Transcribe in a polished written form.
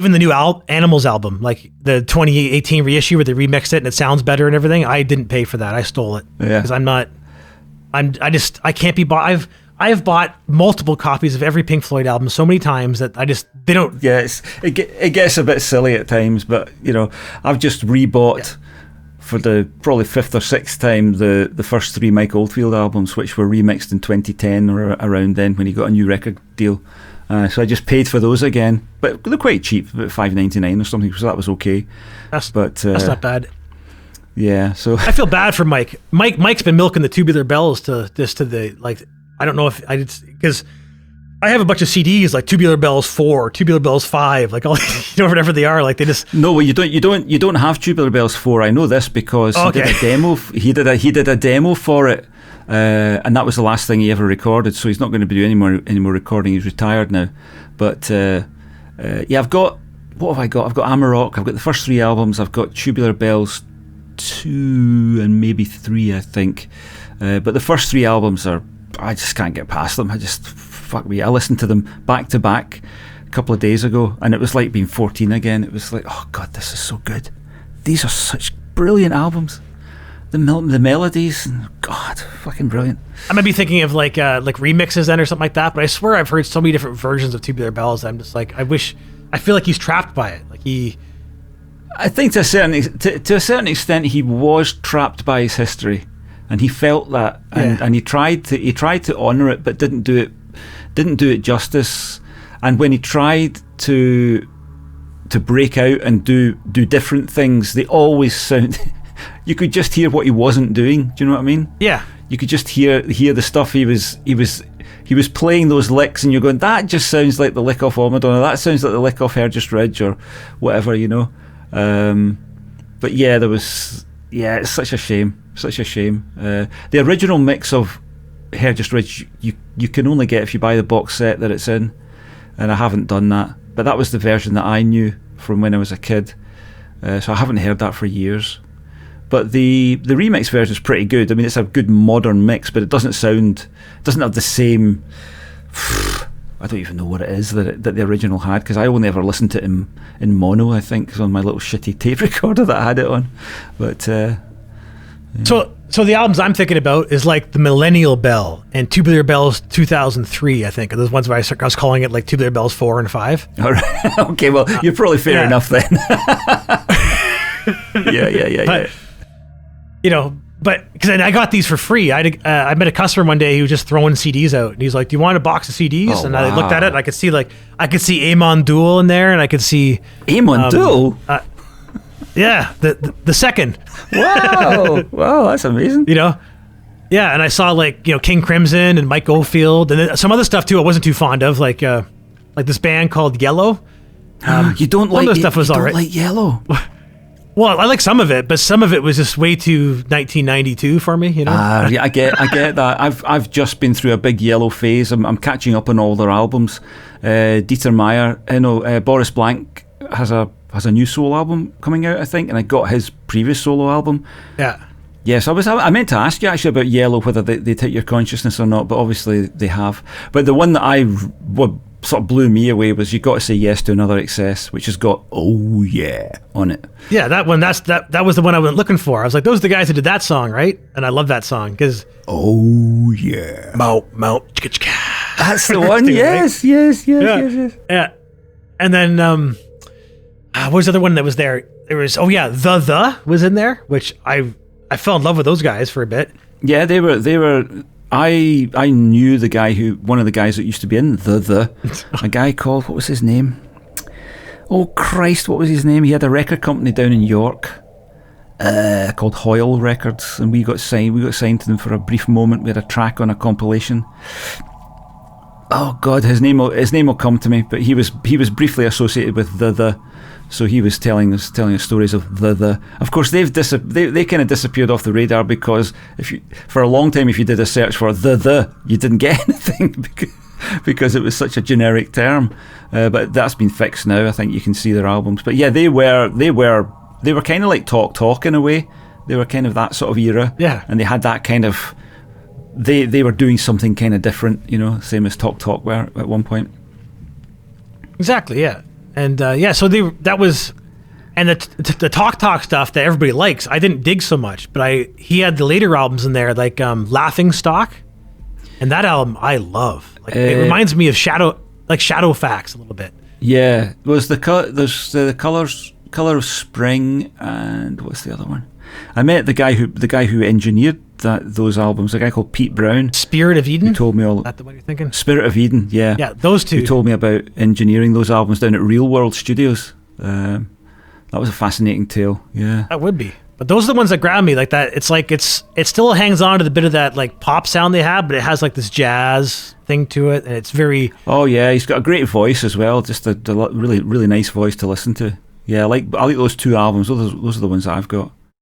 even the new Animals album, like the 2018 reissue where they remixed it and it sounds better and everything. I didn't pay for that. I stole it because I can't be bought. I have bought multiple copies of every Pink Floyd album so many times that they don't. Yeah, it gets a bit silly at times, but I've just rebought for the probably fifth or sixth time the first three Mike Oldfield albums, which were remixed in 2010 or around then when he got a new record deal. So I just paid for those again, but they're quite cheap, about $5.99 or something. So that was okay. That's not bad. Yeah, so I feel bad for Mike. Mike's been milking the Tubular Bells to the like. I don't know if because I have a bunch of CDs like Tubular Bells 4, Tubular Bells 5, like all whatever they are. Like they just no. Well, you don't have Tubular Bells 4. I know this because he did a demo. He did a demo for it, and that was the last thing he ever recorded. So he's not going to be doing any more recording. He's retired now. But I've got what have I got? I've got Amarok. I've got the first three albums. I've got Tubular Bells 2 and maybe 3, I think. But the first three albums I just can't get past them. Fuck me. I listened to them back to back a couple of days ago, and it was like being 14 again. It was like, oh God, this is so good. These are such brilliant albums. The melodies, and God, fucking brilliant. I might be thinking of like remixes then or something like that, but I swear I've heard so many different versions of Tubular Bells. I'm just like, I feel like he's trapped by it. Like I think to a certain extent, he was trapped by his history. And he felt that, and he tried to honour it, but didn't do it justice. And when he tried to break out and do different things, they always sound. You could just hear what he wasn't doing. Do you know what I mean? Yeah. You could just hear the stuff he was playing those licks, and you're going, that just sounds like the lick off Omadon, or that sounds like the lick off Hergest Ridge, or whatever, But yeah, there was. Yeah, it's such a shame. Such a shame. The original mix of Hergest Ridge you can only get if you buy the box set that it's in, and I haven't done that. But that was the version that I knew from when I was a kid, so I haven't heard that for years. But the remix version is pretty good. I mean, it's a good modern mix, but it doesn't have the same. I don't even know what it is that the original had, because I only ever listened to it in mono, I think, on my little shitty tape recorder that I had it on. But so the albums I'm thinking about is like the Millennial Bell and Tubular Bells 2003, I think, are those ones where I was calling it like Tubular Bells 4 and 5. All right. Okay, well, you're probably fair enough then. Yeah. But because I got these for free. I met a customer one day who was just throwing CDs out, and he's like, "Do you want a box of CDs?" Oh, and I looked at it, and I could see Amon Duul in there, and I could see Amon Duul. Yeah, the second. Wow, that's amazing. Yeah, and I saw King Crimson and Mike Oldfield, and then some other stuff too. I wasn't too fond of, like this band called Yello. You don't like all stuff was all right. Like Yello. Well, I like some of it, but some of it was just way too 1992 for me. Yeah, I get that. I've just been through a big Yello phase. I'm catching up on all their albums. Dieter Meier, Boris Blank has a new solo album coming out, I think, and I got his previous solo album. Yeah. Yes, I meant to ask you actually about Yello, whether they take your consciousness or not, but obviously they have. But the one that sort of blew me away was You Got to Say Yes to Another Excess, which has got "Oh Yeah" on it. Yeah, that one. That was the one I went looking for. I was like, those are the guys who did that song, right? And I love that song because "Oh Yeah." Mount. That's the one. Yes. Yeah. And then what was the other one that was there? There was the was in there, which I fell in love with those guys for a bit. Yeah, they were. I knew one of the guys that used to be in the a guy called, what was his name? Oh Christ, what was his name? He had a record company down in York called Hoyle Records, and we got signed to them for a brief moment. We had a track on a compilation. Oh God, his name will come to me, but he was briefly associated with the. So he was telling us stories of the. Of course, they kind of disappeared off the radar, because for a long time, if you did a search for the, you didn't get anything because it was such a generic term. But that's been fixed now. I think you can see their albums. But yeah, they were kind of like Talk in a way. They were kind of that sort of era. Yeah. And they had that kind of. They were doing something kind of different, same as Talk were at one point. Exactly. Yeah. And so that was, and the Talk stuff that everybody likes, I didn't dig so much, but he had the later albums in there, like Laughing Stock, and that album I love. Like, it reminds me of Shadow Facts a little bit. Yeah, there's the Color of Spring, and what's the other one? I met the guy who engineered those albums, a guy called Pete Brown. Spirit of Eden? Who told me all. Is that the one you're thinking? Spirit of Eden, yeah. Yeah, those two. Who told me about engineering those albums down at Real World Studios. That was a fascinating tale, yeah. That would be. But those are the ones that grab me, like that. It's like it still hangs on to the bit of that like pop sound they have, but it has like this jazz thing to it, and it's very. Oh yeah, he's got a great voice as well. Just a really really nice voice to listen to. Yeah, I like those two albums. Those are the ones that I've got.